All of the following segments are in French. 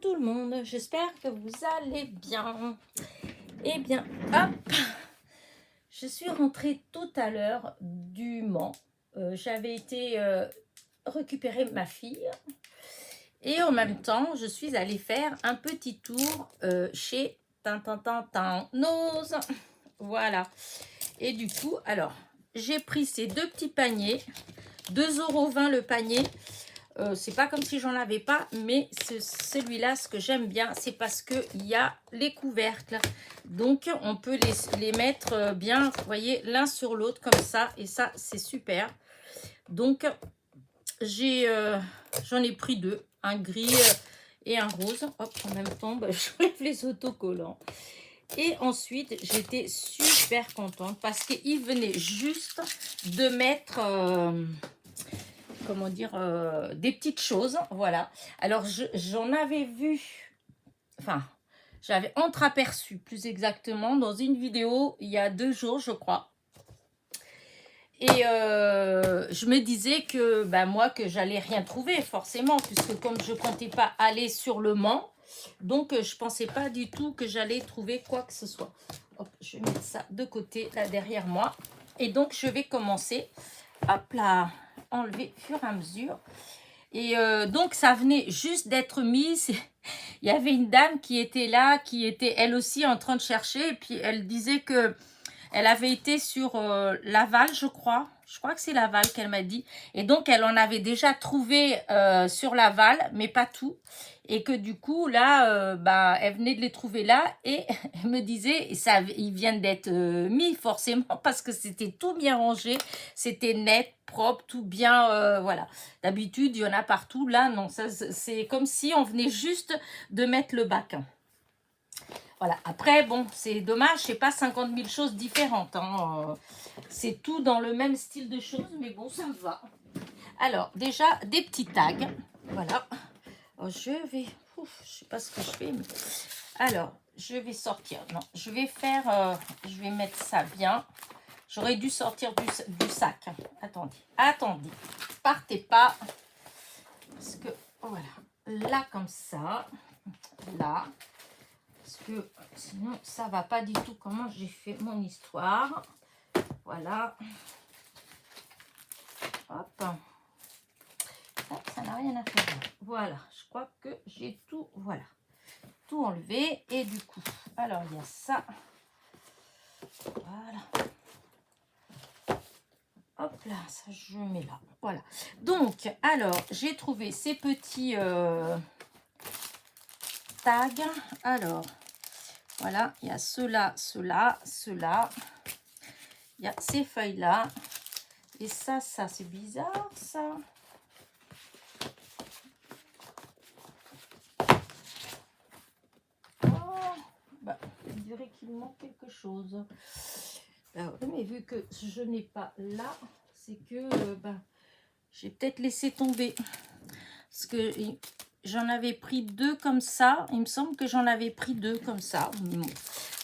tout le monde, j'espère que vous allez bien. Eh bien, hop, je suis rentrée tout à l'heure du Mans. J'avais été récupérer ma fille et en même temps, je suis allée faire un petit tour chez Nose. Voilà. Et du coup, alors, j'ai pris ces deux petits paniers, 2,20 € le panier. C'est pas comme si j'en avais pas, mais celui-là, ce que j'aime bien, c'est parce qu'il y a les couvercles. Donc, on peut les mettre bien, vous voyez, l'un sur l'autre comme ça. Et ça, c'est super. Donc, j'en ai pris deux, un gris et un rose. Hop, en même temps, bah, j'enlève les autocollants. Et ensuite, j'étais super contente parce qu'il venait juste de mettre... comment dire, des petites choses, voilà. Alors, j'en avais vu, enfin, j'avais entreaperçu plus exactement dans une vidéo il y a 2 jours, je crois. Et je me disais que, ben, moi, que j'allais rien trouver, forcément, puisque comme je comptais pas aller sur le Mans, donc je pensais pas du tout que j'allais trouver quoi que ce soit. Hop, je vais mettre ça de côté, là, derrière moi. Et donc, je vais commencer, hop là, enlever au fur et à mesure. Et donc, ça venait juste d'être mis. Il y avait une dame qui était là, qui était elle aussi en train de chercher. Et puis, elle disait que elle avait été sur Laval, je crois. Je crois que c'est Laval qu'elle m'a dit. Et donc, elle en avait déjà trouvé sur Laval, mais pas tout. Et que du coup, là, bah, elle venait de les trouver là. Et elle me disait, ils viennent d'être mis forcément parce que c'était tout bien rangé. C'était net, propre, tout bien. Voilà. D'habitude, il y en a partout. Là, non. C'est comme si on venait juste de mettre le bac. Voilà. Après, bon, c'est dommage, c'est pas 50 000 choses différentes. Hein. C'est tout dans le même style de choses, mais bon, ça me va. Alors, déjà, des petits tags. Voilà. Alors, je vais... je sais pas ce que je fais, mais... Alors, je vais sortir. Non, je vais faire... je vais mettre ça bien. J'aurais dû sortir du sac. Attendez. Partez pas. Parce que, voilà. Là, comme ça. Là. Parce que sinon, ça va pas du tout comment j'ai fait mon histoire. Voilà. Hop. Ça n'a rien à faire. Voilà. Je crois que j'ai tout, voilà. Tout enlevé. Et du coup, alors il y a ça. Voilà. Hop là, ça je mets là. Voilà. Donc, alors, j'ai trouvé ces petits tags. Alors, voilà, il y a ceux-là, ceux-là, ceux-là. Il y a ces feuilles-là. Et ça, c'est bizarre, ça. Oh, bah, on dirait qu'il manque quelque chose. Alors, mais vu que je n'ai pas là, c'est que bah, j'ai peut-être laissé tomber. Parce que j'en avais pris 2 comme ça. Il me semble que j'en avais pris 2 comme ça.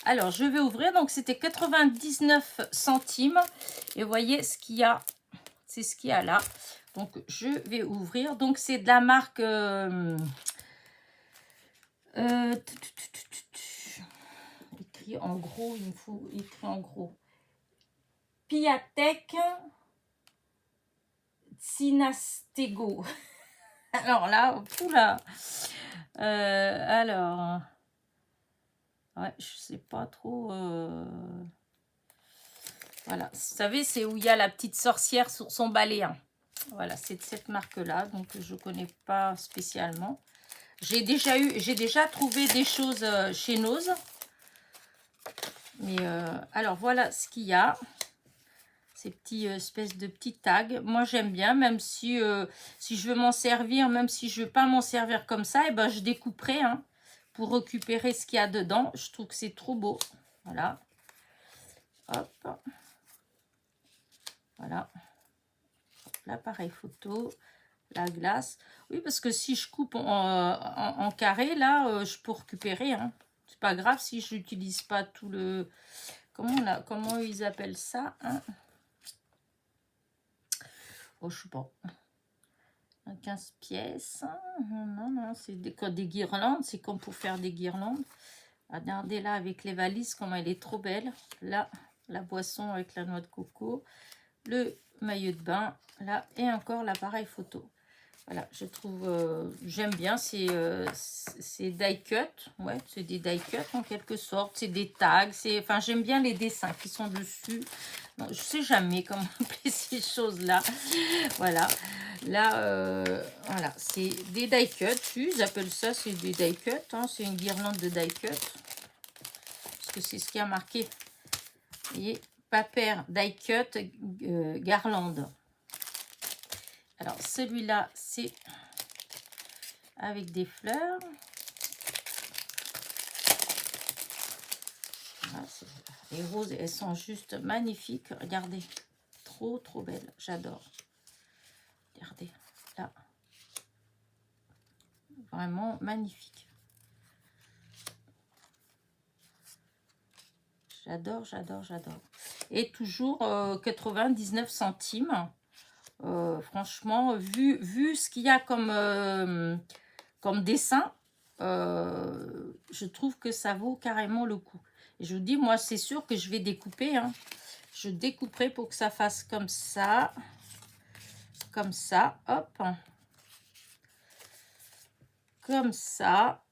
Alors, je vais ouvrir. Donc, c'était 99 centimes. Et vous voyez ce qu'il y a. C'est ce qu'il y a là. Donc, je vais ouvrir. Donc, c'est de la marque... écrit en gros. Il me faut écrit en gros. Piatek Synastego. Alors là, oula. Alors... Ouais, je sais pas trop. Voilà, vous savez, c'est où il y a la petite sorcière sur son balai. Hein. Voilà, c'est de cette marque-là, donc je connais pas spécialement. J'ai déjà trouvé des choses chez Nose. Mais alors voilà ce qu'il y a. Ces petits espèces de petits tags. Moi j'aime bien, même si je veux m'en servir, même si je veux pas m'en servir comme ça, et ben je découperai. Hein. Pour récupérer ce qu'il y a dedans. Je trouve que c'est trop beau. Voilà. Hop. Voilà. L'appareil photo. La glace. Oui, parce que si je coupe en carré, là, je peux récupérer. Hein. C'est pas grave si je n'utilise pas tout le... Comment ils appellent ça hein. Oh, je sais pas. 15 pièces. Non, non, c'est des guirlandes. C'est comme pour faire des guirlandes. Regardez là avec les valises, comment elle est trop belle. Là, la boisson avec la noix de coco. Le maillot de bain. Là, et encore l'appareil photo. Voilà, je trouve, j'aime bien, c'est die cut, ouais, c'est des die cut en quelque sorte, c'est des tags, enfin j'aime bien les dessins qui sont dessus. Non, je sais jamais comment appeler ces choses-là. Voilà, là, voilà, c'est des die cut, ils appellent ça, c'est des die cut, hein, c'est une guirlande de die cut, parce que c'est ce qui a marqué, vous voyez, paper die cut garland. Alors, celui-là, c'est avec des fleurs. Voilà, les roses, elles sont juste magnifiques. Regardez, trop, trop belles. J'adore. Regardez, là. Vraiment magnifique. J'adore, j'adore, j'adore. Et toujours 99 centimes. Franchement, vu ce qu'il y a comme dessin, je trouve que ça vaut carrément le coup. Et je vous dis, moi, c'est sûr que je vais découper. Hein. Je découperai pour que ça fasse comme ça. Comme ça, hop. Comme ça.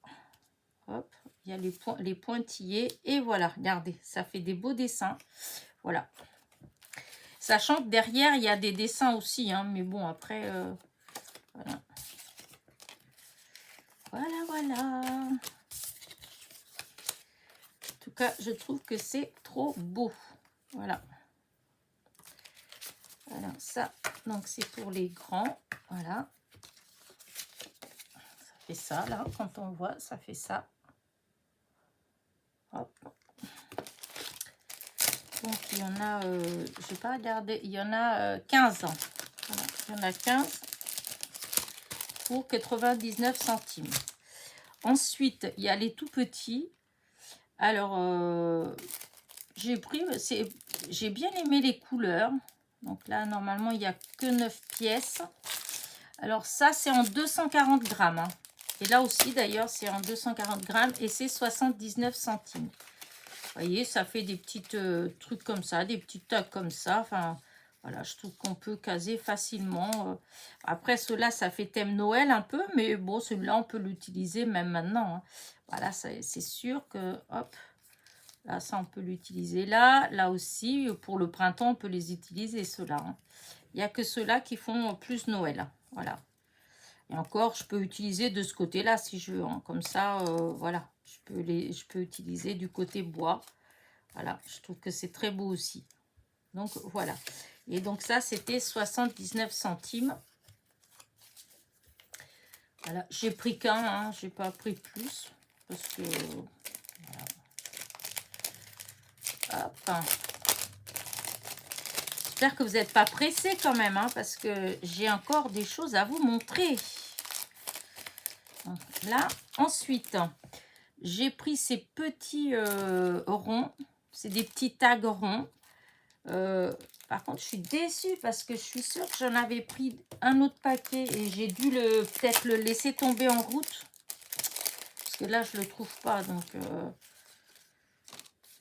Hop, il y a les pointillés. Et voilà, regardez, ça fait des beaux dessins. Voilà. Sachant que derrière, il y a des dessins aussi, hein, mais bon, après, voilà. Voilà, voilà. En tout cas, je trouve que c'est trop beau. Voilà. Voilà, ça, donc c'est pour les grands. Voilà. Ça fait ça, là, quand on voit, ça fait ça. Hop. Donc, il y en a, je n'ai pas regardé, il y en a 15. Voilà, il y en a 15 pour 99 centimes. Ensuite, il y a les tout petits. Alors, j'ai bien aimé les couleurs. Donc là, normalement, il n'y a que 9 pièces. Alors ça, c'est en 240 grammes. Hein. Et là aussi, d'ailleurs, c'est en 240 grammes et c'est 79 centimes. Vous voyez, ça fait des petites trucs comme ça, des petites tags comme ça. Enfin, voilà, je trouve qu'on peut caser facilement. Après, ceux-là, ça fait thème Noël un peu, mais bon, celui-là, on peut l'utiliser même maintenant. Hein. Voilà, c'est sûr que, hop, là, ça, on peut l'utiliser là. Là aussi, pour le printemps, on peut les utiliser, ceux-là. Hein. Il n'y a que ceux-là qui font plus Noël. Voilà. Et encore, je peux utiliser de ce côté-là si je veux. Hein. Comme ça, voilà. Je peux utiliser du côté bois. Voilà, je trouve que c'est très beau aussi. Donc, voilà. Et donc, ça, c'était 79 centimes. Voilà, j'ai pris qu'un, hein. Je n'ai pas pris plus. Parce que, voilà. Hop. J'espère que vous n'êtes pas pressés quand même, hein, parce que j'ai encore des choses à vous montrer. Donc, là, ensuite, j'ai pris ces petits ronds. C'est des petits tags ronds. Par contre, je suis déçue parce que je suis sûre que j'en avais pris un autre paquet et j'ai dû peut-être le laisser tomber en route. Parce que là, je ne le trouve pas. Donc,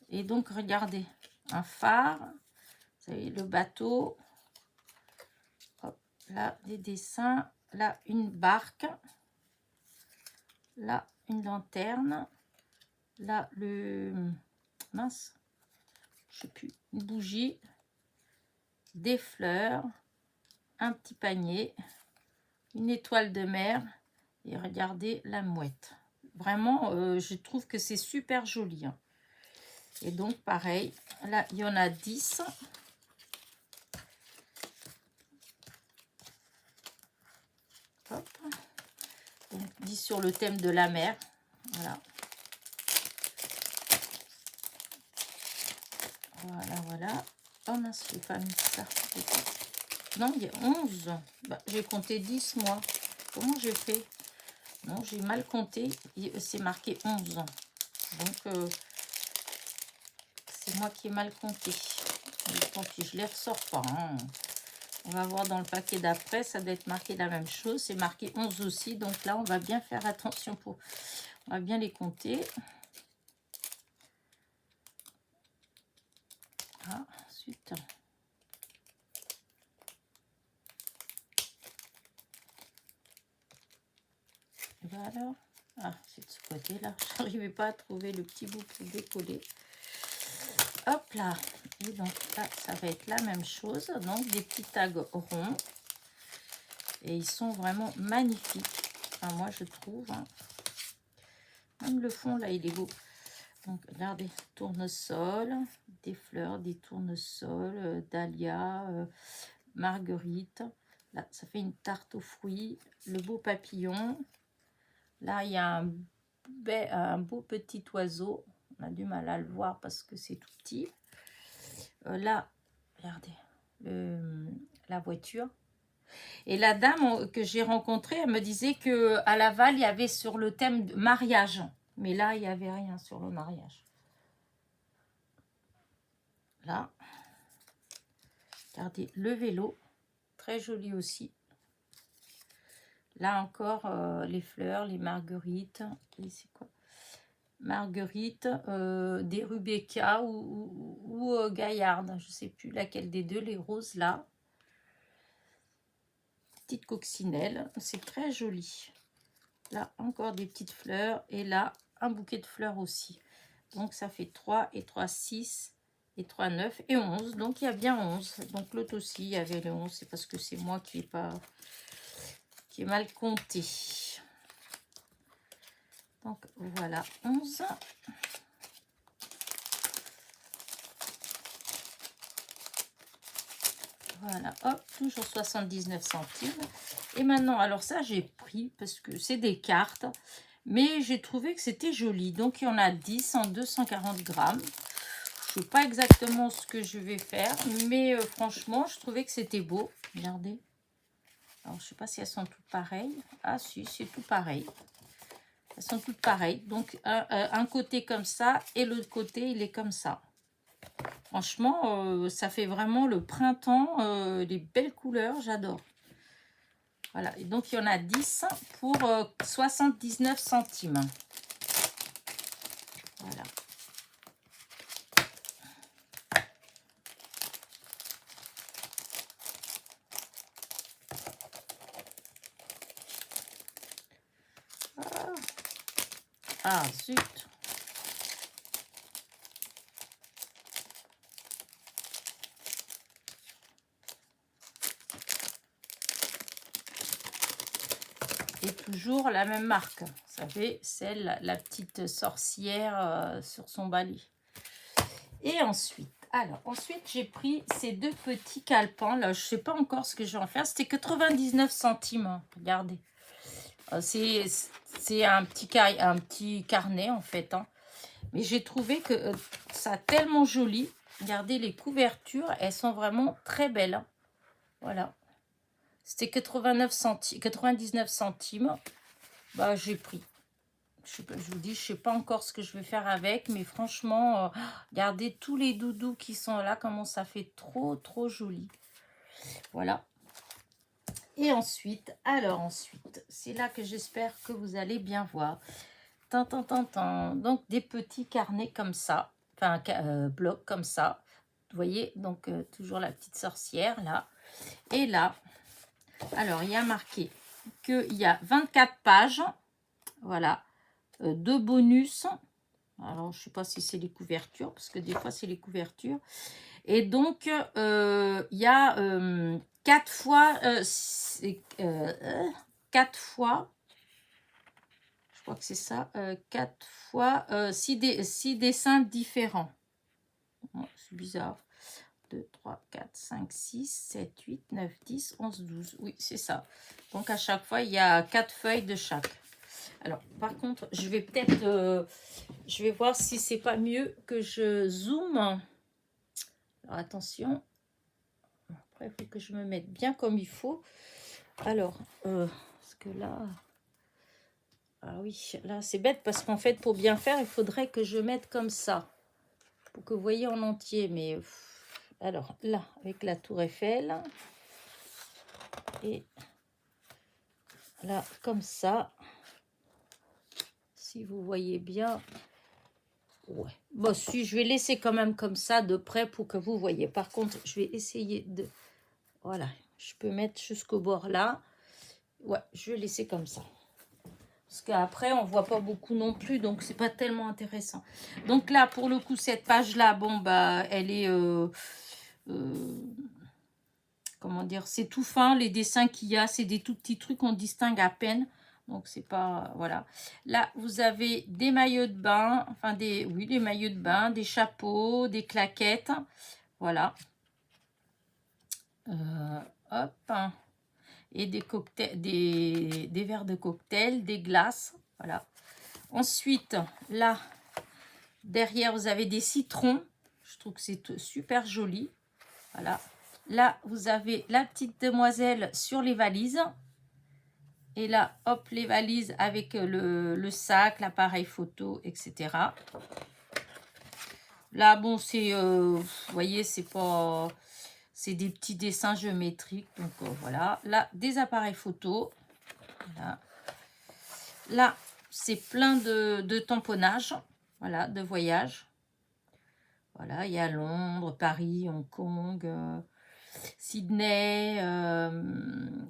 et donc, regardez, un phare. Vous savez, le bateau. Hop, là, des dessins. Là, une barque. Là, une lanterne. Là, mince, je sais plus, une bougie, des fleurs, un petit panier, une étoile de mer et regardez la mouette. Vraiment, je trouve que c'est super joli. Hein. Et donc, pareil, là, il y en a 10. Hop. Donc, 10 sur le thème de la mer. Voilà. Voilà, voilà. Oh mince, j'ai pas mis ça. Non, il y a 11. Bah, j'ai compté 10, moi. Comment j'ai fait? Non, j'ai mal compté. C'est marqué 11. Donc, c'est moi qui ai mal compté. Les comptes, je les ressors pas. Hein. On va voir dans le paquet d'après, ça doit être marqué la même chose. C'est marqué 11 aussi. Donc là, on va bien faire attention pour... On va bien les compter. Ah, ensuite... Voilà. Ah, c'est de ce côté-là. Je n'arrivais pas à trouver le petit bout pour décoller. Hop là. Et donc là, ça va être la même chose. Donc des petits tags ronds. Et ils sont vraiment magnifiques. Enfin, moi, je trouve. Hein. Même le fond, là, il est beau. Donc, regardez. Tournesol. Des fleurs, des tournesols. Dahlia. Marguerite. Là, ça fait une tarte aux fruits. Le beau papillon. Là, il y a un beau petit oiseau. On a du mal à le voir parce que c'est tout petit. Là, regardez, la voiture. Et la dame que j'ai rencontrée, elle me disait qu'à Laval, il y avait sur le thème de mariage. Mais là, il n'y avait rien sur le mariage. Là, regardez, le vélo. Très joli aussi. Là encore, les fleurs, les marguerites. Et c'est quoi? Marguerite, des Rubecca ou Gaillarde. Je ne sais plus laquelle des deux, les roses là. Petite coccinelle. C'est très joli. Là, encore des petites fleurs. Et là, un bouquet de fleurs aussi. Donc, ça fait 3 et 3, 6 et 3, 9 et 11. Donc, il y a bien 11. Donc, l'autre aussi, il y avait le 11. C'est parce que c'est moi qui ai mal compté. Donc, voilà, 11. Voilà, hop, toujours 79 centimes. Et maintenant, alors ça, j'ai pris parce que c'est des cartes. Mais j'ai trouvé que c'était joli. Donc, il y en a 10 en 240 grammes. Je ne sais pas exactement ce que je vais faire. Mais franchement, je trouvais que c'était beau. Regardez. Alors, je ne sais pas si elles sont toutes pareilles. Ah si, c'est tout pareil. Elles sont toutes pareilles. Donc, un côté comme ça et l'autre côté, il est comme ça. Franchement, ça fait vraiment le printemps. Les belles couleurs, j'adore. Voilà. Et donc, il y en a 10 pour 79 centimes. Voilà. Ah, zut. Et toujours la même marque. Vous savez, celle, la petite sorcière sur son balai. Et ensuite, j'ai pris ces deux petits calepins. Là, je ne sais pas encore ce que je vais en faire. C'était 99 centimes. Hein. Regardez. C'est un petit carnet, en fait. Hein. Mais j'ai trouvé que ça tellement joli. Regardez les couvertures. Elles sont vraiment très belles. Hein. Voilà. C'était 99 centimes. Bah, j'ai pris. Je vous dis, je sais pas encore ce que je vais faire avec. Mais franchement, regardez tous les doudous qui sont là. Comment ça fait trop, trop joli. Voilà. Et ensuite, c'est là que j'espère que vous allez bien voir. Donc, des petits carnets comme ça. Enfin, blocs comme ça. Vous voyez, donc toujours la petite sorcière là. Et là, alors, il y a marqué qu'il y a 24 pages. Voilà. Deux bonus. Alors, je ne sais pas si c'est les couvertures, parce que des fois, c'est les couvertures. Et donc, il y a 4 fois, 4 fois, je crois que c'est ça, 4 fois 6 dessins différents. Oh, c'est bizarre. 2, 3, 4, 5, 6, 7, 8, 9, 10, 11, 12. Oui, c'est ça. Donc, à chaque fois, il y a 4 feuilles de chaque. Alors, par contre, je vais peut-être... je vais voir si c'est pas mieux que je zoome. Alors, attention. Après, il faut que je me mette bien comme il faut. Alors, parce que là... Ah oui, là, c'est bête parce qu'en fait, pour bien faire, il faudrait que je mette comme ça. Pour que vous voyez en entier. Mais... alors, là, avec la tour Eiffel... Et là, comme ça, si vous voyez bien, ouais. Bon, si je vais laisser quand même comme ça de près pour que vous voyez. Par contre, je vais essayer de, voilà, je peux mettre jusqu'au bord là. Ouais, je vais laisser comme ça. Parce qu'après, on voit pas beaucoup non plus, donc c'est pas tellement intéressant. Donc là, pour le coup, cette page-là, bon, bah, elle est... comment dire, c'est tout fin, les dessins qu'il y a, c'est des tout petits trucs qu'on distingue à peine. Donc, c'est pas... Voilà. Là, vous avez des maillots de bain, enfin, des maillots de bain, des chapeaux, des claquettes. Voilà. Hop. Et des cocktails, des verres de cocktail, des glaces. Voilà. Ensuite, là, derrière, vous avez des citrons. Je trouve que c'est super joli. Voilà. Là, vous avez la petite demoiselle sur les valises. Et là, hop, les valises avec le sac, l'appareil photo, etc. Là, bon, c'est, vous voyez, c'est pas... C'est des petits dessins géométriques. Donc, voilà. Là, des appareils photo. Voilà. Là, c'est plein de tamponnages. Voilà, de voyage. Voilà, il y a Londres, Paris, Hong Kong... Sydney,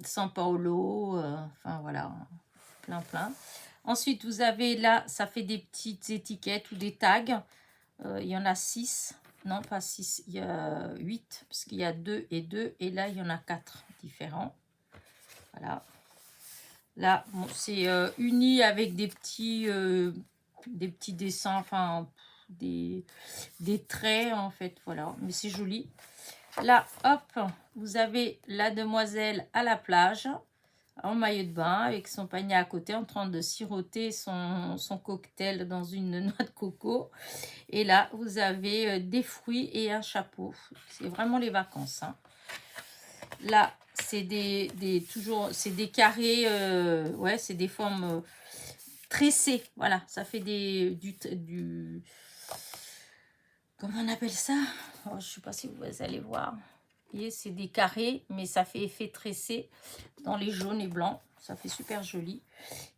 São Paulo, enfin voilà, plein. Ensuite, vous avez là, ça fait des petites étiquettes ou des tags. Il y en a 6, non pas 6, il y a 8, parce qu'il y a 2 et 2, et là, il y en a 4 différents. Voilà. Là, bon, c'est uni avec des petits dessins, enfin, des traits, en fait, voilà. Mais c'est joli. Là, hop, vous avez la demoiselle à la plage, en maillot de bain, avec son panier à côté, en train de siroter son cocktail dans une noix de coco. Et là, vous avez des fruits et un chapeau. C'est vraiment les vacances. Hein. Là, c'est c'est des carrés, ouais, c'est des formes tressées. Voilà, ça fait du comment on appelle ça? Oh, je ne sais pas si vous allez voir. Vous voyez, c'est des carrés, mais ça fait effet tressé dans les jaunes et blancs. Ça fait super joli.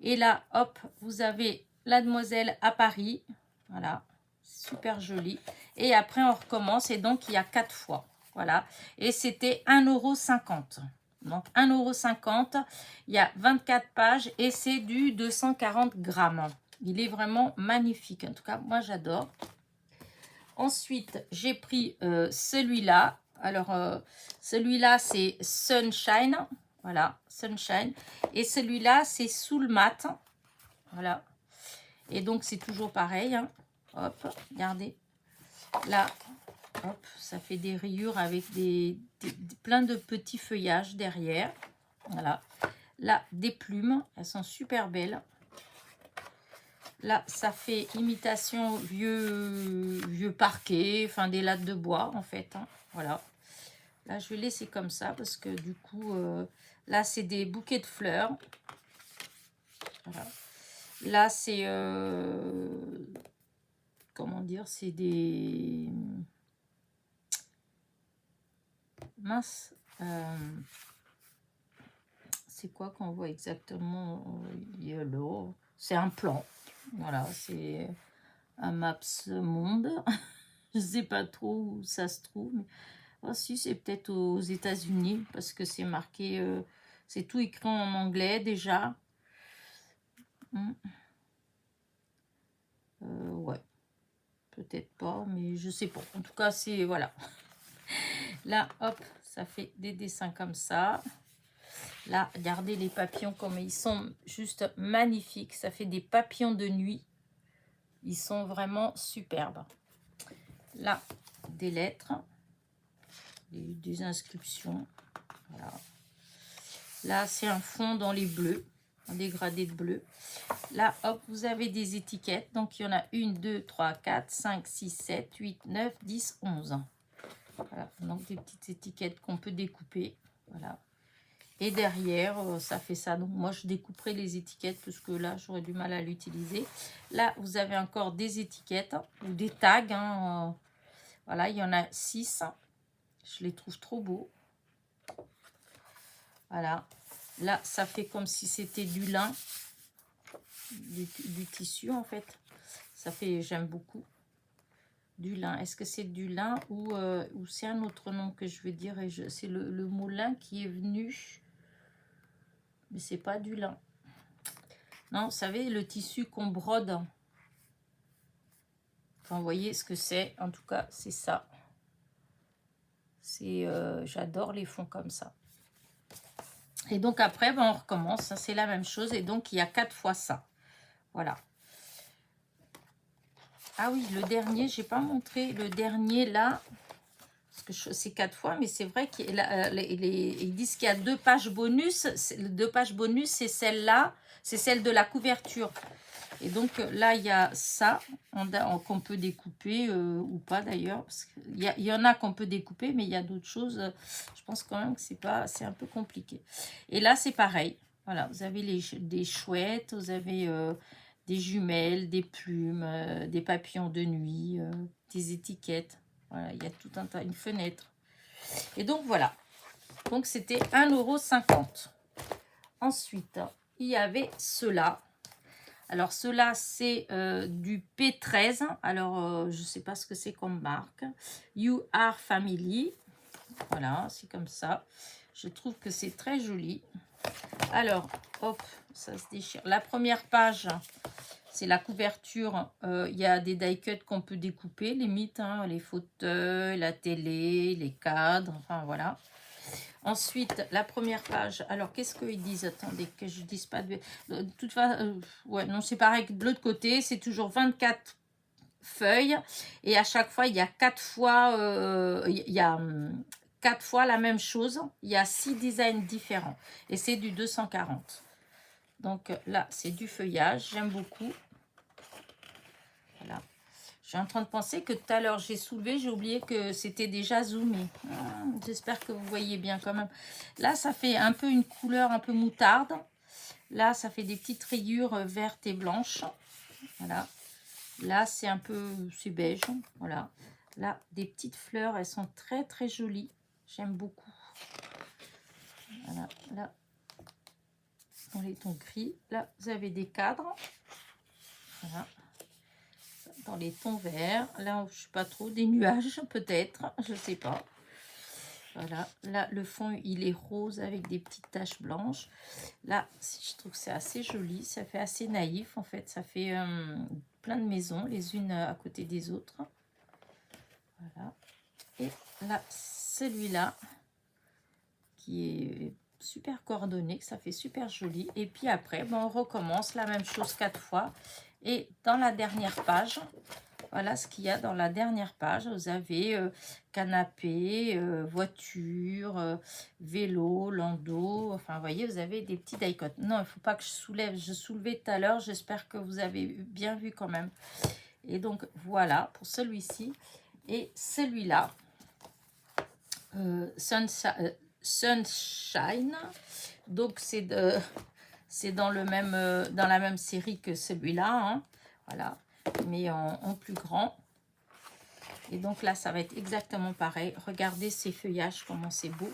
Et là, hop, vous avez la demoiselle à Paris. Voilà, super joli. Et après, on recommence. Et donc, il y a 4 fois. Voilà. Et c'était 1,50 €. Donc, 1,50 €. Il y a 24 pages et c'est du 240 grammes. Il est vraiment magnifique. En tout cas, moi, j'adore. Ensuite, j'ai pris celui-là. Alors, celui-là, c'est Sunshine. Voilà, Sunshine. Et celui-là, c'est Soul Mat. Voilà. Et donc, c'est toujours pareil. Hein. Hop, regardez. Là, hop, ça fait des rayures avec plein de petits feuillages derrière. Voilà. Là, des plumes. Elles sont super belles. Là, ça fait imitation vieux parquet, enfin des lattes de bois en fait. Hein. Voilà. Là, je vais laisser comme ça parce que du coup, là, c'est des bouquets de fleurs. Voilà. Là, c'est... comment dire? C'est des... Mince. C'est quoi qu'on voit exactement? Yellow. C'est un plan. Voilà, c'est un Maps Monde. Je ne sais pas trop où ça se trouve. Mais... Oh, si, c'est peut-être aux États-Unis parce que c'est marqué... c'est tout écrit en anglais déjà. Ouais. Peut-être pas, mais je sais pas. En tout cas, c'est... Voilà. Là, hop, ça fait des dessins comme ça. Là, regardez les papillons comme ils sont juste magnifiques. Ça fait des papillons de nuit. Ils sont vraiment superbes. Là, des lettres, des inscriptions. Voilà. Là, c'est un fond dans les bleus, un dégradé de bleu. Là, hop, vous avez des étiquettes. Donc, il y en a 1, 2, 3, 4, 5, 6, 7, 8, 9, 10, 11. Voilà, donc des petites étiquettes qu'on peut découper. Voilà. Et derrière, ça fait ça. Donc, moi, je découperai les étiquettes parce que là, j'aurais du mal à l'utiliser. Là, vous avez encore des étiquettes ou des tags. Hein. Voilà, il y en a 6. Je les trouve trop beaux. Voilà. Là, ça fait comme si c'était du lin, du tissu en fait. Ça fait, j'aime beaucoup. Du lin. Est-ce que c'est du lin ou c'est un autre nom que je veux dire? C'est le mot lin qui est venu. Mais c'est pas du lin. Non, vous savez, le tissu qu'on brode. Enfin, vous voyez ce que c'est. En tout cas, c'est ça. C'est, j'adore les fonds comme ça. Et donc après, ben, on recommence. C'est la même chose. Et donc, il y a 4 fois ça. Voilà. Ah oui, le dernier, j'ai pas montré. Le dernier, là, parce que c'est 4 fois, mais c'est vrai qu'ils disent qu'il y a 2 pages bonus. 2 pages bonus, c'est celle-là. C'est celle de la couverture. Et donc là, il y a ça qu'on peut découper ou pas d'ailleurs. Il y en a qu'on peut découper, mais il y a d'autres choses. Je pense quand même que c'est un peu compliqué. Et là, c'est pareil. Voilà, vous avez des chouettes, vous avez des jumelles, des plumes, des papillons de nuit, des étiquettes. Voilà, il y a tout un tas, une fenêtre. Et donc voilà. Donc c'était 1,50 €. Ensuite, il y avait cela. Alors, cela, c'est du P13. Alors, je ne sais pas ce que c'est comme marque. You Are Family. Voilà, c'est comme ça. Je trouve que c'est très joli. Alors, hop, ça se déchire. La première page, c'est la couverture. Il y a des die-cuts qu'on peut découper, limite, hein, les fauteuils, la télé, les cadres, enfin voilà. Ensuite, la première page. Alors, qu'est-ce qu'ils disent? Attendez, que je ne dise pas de toute façon, ouais, non, c'est pareil que de l'autre côté. C'est toujours 24 feuilles. Et à chaque fois, il y a 4 fois, il y a 4 fois la même chose. Il y a 6 designs différents. Et c'est du 240. Donc là, c'est du feuillage. J'aime beaucoup. Voilà. Je suis en train de penser que tout à l'heure, j'ai soulevé, j'ai oublié que c'était déjà zoomé. J'espère que vous voyez bien quand même. Là, ça fait un peu une couleur un peu moutarde. Là, ça fait des petites rayures vertes et blanches. Voilà. Là, c'est un peu, c'est beige. Voilà. Là, des petites fleurs, elles sont très, très jolies. J'aime beaucoup. Voilà. Là, dans les tons gris. Là, vous avez des cadres. Voilà. Dans les tons verts, là je sais pas trop, des nuages peut-être, je sais pas. Voilà, là le fond il est rose avec des petites taches blanches. Là je trouve que c'est assez joli, ça fait assez naïf en fait, ça fait plein de maisons les unes à côté des autres. Voilà, et là celui-là qui est super coordonné, que ça fait super joli. Et puis après ben, on recommence la même chose 4 fois. Et dans la dernière page, voilà ce qu'il y a dans la dernière page. Vous avez canapé, voiture, vélo, landau. Enfin, vous voyez, vous avez des petits die-cuts. Non, il ne faut pas que je soulève. Je soulevais tout à l'heure. J'espère que vous avez bien vu quand même. Et donc, voilà pour celui-ci. Et celui-là, Sunshine. Donc, c'est dans la même série que celui-là. Hein. Voilà. Mais en plus grand. Et donc là, ça va être exactement pareil. Regardez ces feuillages, comment c'est beau.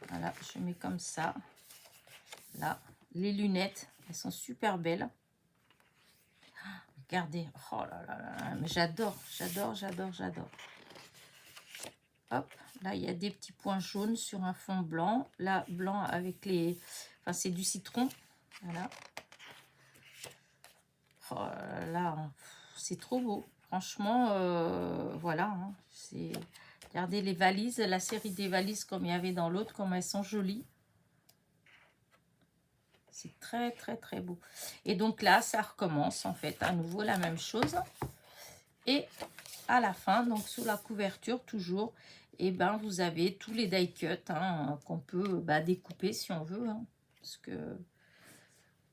Voilà, je mets comme ça. Là, les lunettes, elles sont super belles. Regardez. Oh là là là, mais j'adore, j'adore, j'adore, j'adore. Hop, là, il y a des petits points jaunes sur un fond blanc. Là, blanc avec les... Enfin, c'est du citron. Voilà. Oh là là, c'est trop beau. Franchement, voilà. Hein, c'est... Regardez les valises, la série des valises comme il y avait dans l'autre, comme elles sont jolies. C'est très, très, très beau. Et donc là, ça recommence en fait à nouveau la même chose. Et à la fin, donc sous la couverture toujours, et ben vous avez tous les die cuts hein, qu'on peut découper si on veut. Hein, parce que...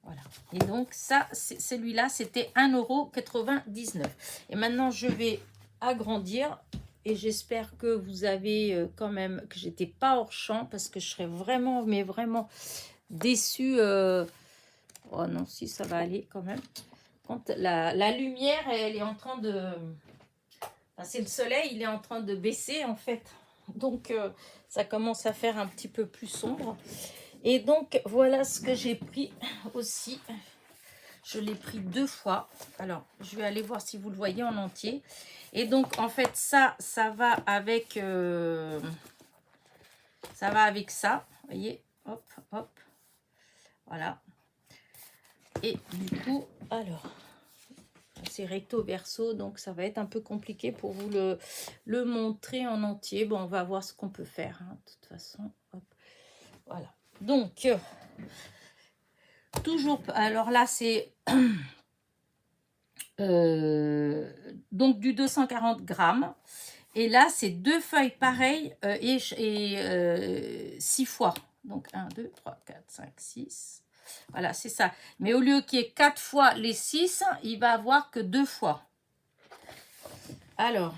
Voilà. Et donc, ça, celui-là, c'était 1,99 €. Et maintenant, je vais agrandir. Et j'espère que vous avez quand même, que j'étais pas hors champ, parce que je serais vraiment, mais vraiment déçue. Oh non, si, ça va aller quand même. Quand la lumière, elle est en train de... Enfin, c'est le soleil, il est en train de baisser, en fait. Donc, ça commence à faire un petit peu plus sombre. Et donc, voilà ce que j'ai pris aussi. Je l'ai pris 2 fois. Alors, je vais aller voir si vous le voyez en entier. Et donc, en fait, ça va avec... ça va avec ça. Vous voyez? Hop, hop. Voilà. Et du coup, alors... c'est recto verso, donc ça va être un peu compliqué pour vous le montrer en entier. Bon, on va voir ce qu'on peut faire, hein, de toute façon. Hop. Voilà. Donc, toujours... alors là, c'est... donc du 240 grammes. Et là, c'est 2 feuilles pareilles et 6 fois. Donc 1, 2, 3, 4, 5, 6. Voilà, c'est ça. Mais au lieu qu'il y ait 4 fois les 6, il va avoir que 2 fois. Alors,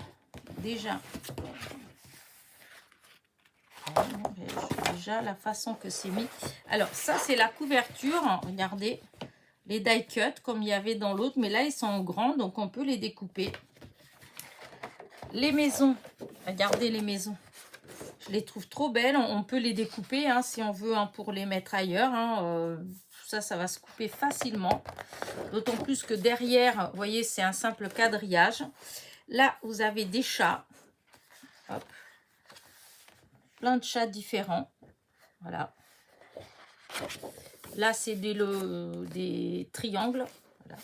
déjà, la façon que c'est mis. Alors, ça, c'est la couverture. Regardez, les die cut comme il y avait dans l'autre. Mais là, ils sont grands, donc on peut les découper. Les maisons, regardez les maisons. Je les trouve trop belles. On peut les découper hein, si on veut hein, pour les mettre ailleurs. Hein, ça va se couper facilement. D'autant plus que derrière, vous voyez, c'est un simple quadrillage. Là, vous avez des chats. Hop. Plein de chats différents. Voilà. Là, c'est des triangles. Voilà.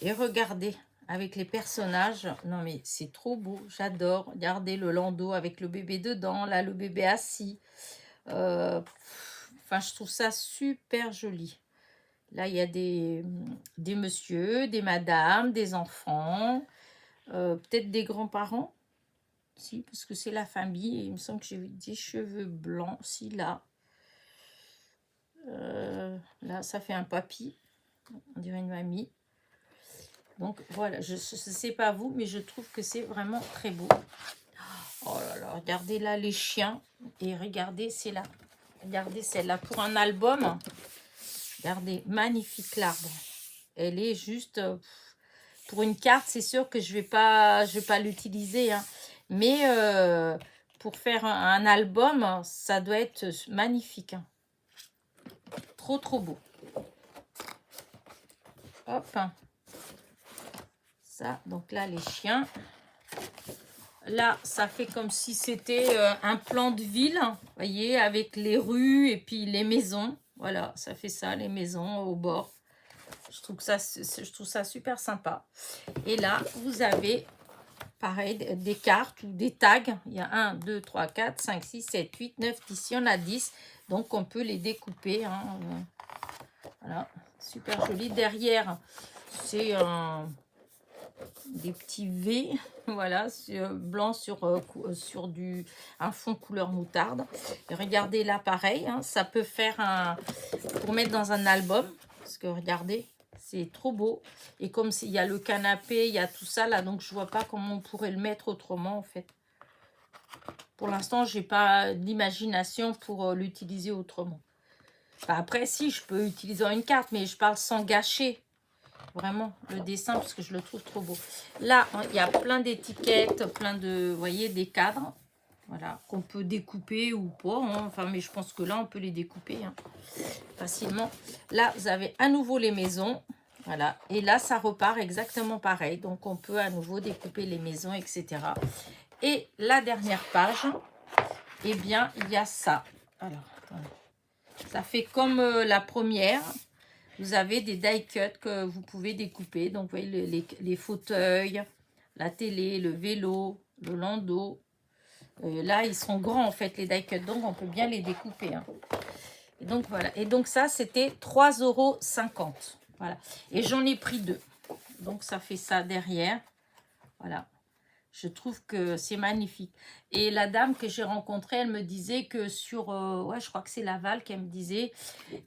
Et regardez, avec les personnages. Non, mais c'est trop beau. J'adore. Regardez le landau avec le bébé dedans. Là, le bébé assis. Enfin, je trouve ça super joli. Là, il y a des messieurs, des madames, des enfants. Peut-être des grands-parents. Si, parce que c'est la famille. Et il me semble que j'ai vu des cheveux blancs. Si, là. Là, ça fait un papy. On dirait une mamie. Donc, voilà. Je ne sais pas vous, mais je trouve que c'est vraiment très beau. Oh là là, regardez là les chiens. Et regardez, c'est là. Regardez celle-là pour un album. Regardez, magnifique l'arbre. Elle est juste... pour une carte, c'est sûr que je vais pas l'utiliser. Hein. Mais pour faire un album, ça doit être magnifique. Hein. Trop, trop beau. Hop. Ça, donc là, les chiens. Là, ça fait comme si c'était un plan de ville. Vous voyez, avec les rues et puis les maisons. Voilà, ça fait ça, les maisons au bord. Je trouve ça super sympa. Et là, vous avez, pareil, des cartes ou des tags. Il y a 1, 2, 3, 4, 5, 6, 7, 8, 9, 10. Il y en a 10. Donc, on peut les découper. Hein. Voilà, super joli. Derrière, c'est des petits V. Voilà, blanc sur un fond couleur moutarde. Et regardez là, pareil. Hein, ça peut faire pour mettre dans un album. Parce que regardez. C'est trop beau. Et comme il y a le canapé, il y a tout ça là. Donc, je vois pas comment on pourrait le mettre autrement, en fait. Pour l'instant, j'ai pas d'imagination pour l'utiliser autrement. Enfin, après, si, je peux utiliser une carte. Mais je parle sans gâcher. Vraiment, le dessin, parce que je le trouve trop beau. Là, il y a plein d'étiquettes, plein de... Vous voyez, des cadres. Voilà, qu'on peut découper ou pas. Hein. Enfin, mais je pense que là, on peut les découper hein, facilement. Là, vous avez à nouveau les maisons. Voilà. Et là, ça repart exactement pareil. Donc, on peut à nouveau découper les maisons, etc. Et la dernière page, eh bien, il y a ça. Alors, attendez. Ça fait comme la première. Vous avez des die cuts que vous pouvez découper. Donc, vous voyez les fauteuils, la télé, le vélo, le landau. Là, ils sont grands, en fait, les die cuts. Donc, on peut bien les découper. Hein. Et donc, voilà. Et donc, ça, c'était 3,50 €. Voilà. Et j'en ai pris 2. Donc, ça fait ça derrière. Voilà. Je trouve que c'est magnifique. Et la dame que j'ai rencontrée, elle me disait que sur... ouais, je crois que c'est Laval qu'elle me disait.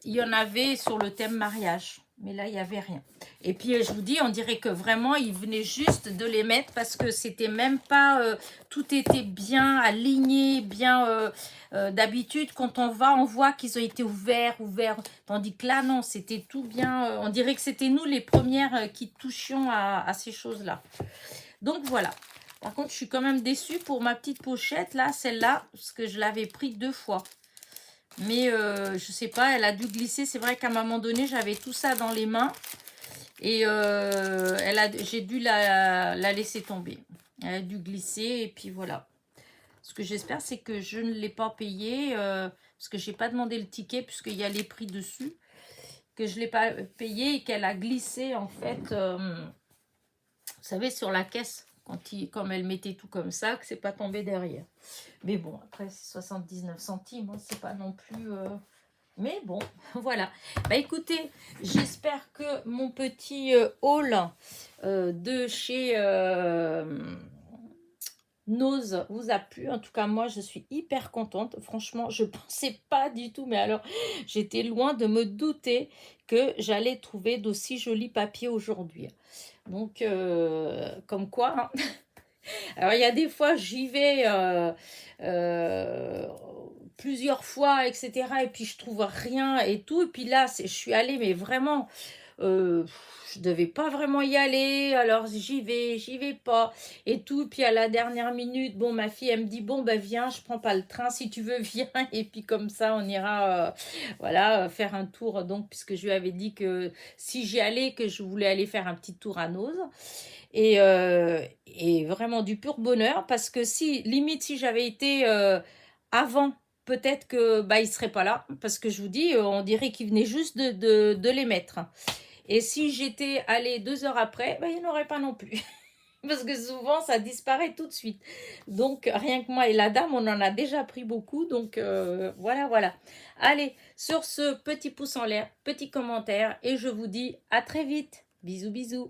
Il y en avait sur le thème mariage. Mais là, il n'y avait rien. Et puis, je vous dis, on dirait que vraiment, ils venaient juste de les mettre parce que c'était même pas... tout était bien aligné, bien... d'habitude, quand on va, on voit qu'ils ont été ouverts. Tandis que là, non, c'était tout bien... on dirait que c'était nous les premières qui touchions à ces choses-là. Donc, voilà. Par contre, je suis quand même déçue pour ma petite pochette, là, celle-là, parce que je l'avais pris 2 fois. Mais je sais pas, elle a dû glisser. C'est vrai qu'à un moment donné, j'avais tout ça dans les mains. Et j'ai dû la laisser tomber. Elle a dû glisser et puis voilà. Ce que j'espère, c'est que je ne l'ai pas payé. Parce que j'ai pas demandé le ticket puisqu'il y a les prix dessus. Que je ne l'ai pas payé et qu'elle a glissé en fait. Vous savez, sur la caisse. Comme elle mettait tout comme ça, que c'est pas tombé derrière. Mais bon, après, c'est 79 centimes. Hein, c'est pas non plus... Mais bon, voilà. Bah écoutez, j'espère que mon petit haul de chez Nose vous a plu. En tout cas, moi, je suis hyper contente. Franchement, je pensais pas du tout. Mais alors, j'étais loin de me douter que j'allais trouver d'aussi jolis papiers aujourd'hui. Donc, comme quoi... Hein. Alors, il y a des fois, j'y vais plusieurs fois, etc. Et puis, je trouve rien et tout. Et puis là, je suis allée, mais vraiment, je devais pas vraiment y aller. Alors, j'y vais pas et tout. Et puis, à la dernière minute, bon, ma fille, elle me dit, bon, ben, viens, je prends pas le train. Si tu veux, viens. Et puis, comme ça, on ira, voilà, faire un tour. Donc, puisque je lui avais dit que si j'y allais, que je voulais aller faire un petit tour à Nose. Et vraiment du pur bonheur parce que limite si j'avais été avant, peut-être que bah il serait pas là parce que je vous dis on dirait qu'il venait juste de les mettre. Et si j'étais allée 2 heures après, bah, il n'y en aurait pas non plus. Parce que souvent ça disparaît tout de suite. Donc rien que moi et la dame, on en a déjà pris beaucoup. Donc voilà. Allez, sur ce, petit pouce en l'air, petit commentaire et je vous dis à très vite. Bisous bisous.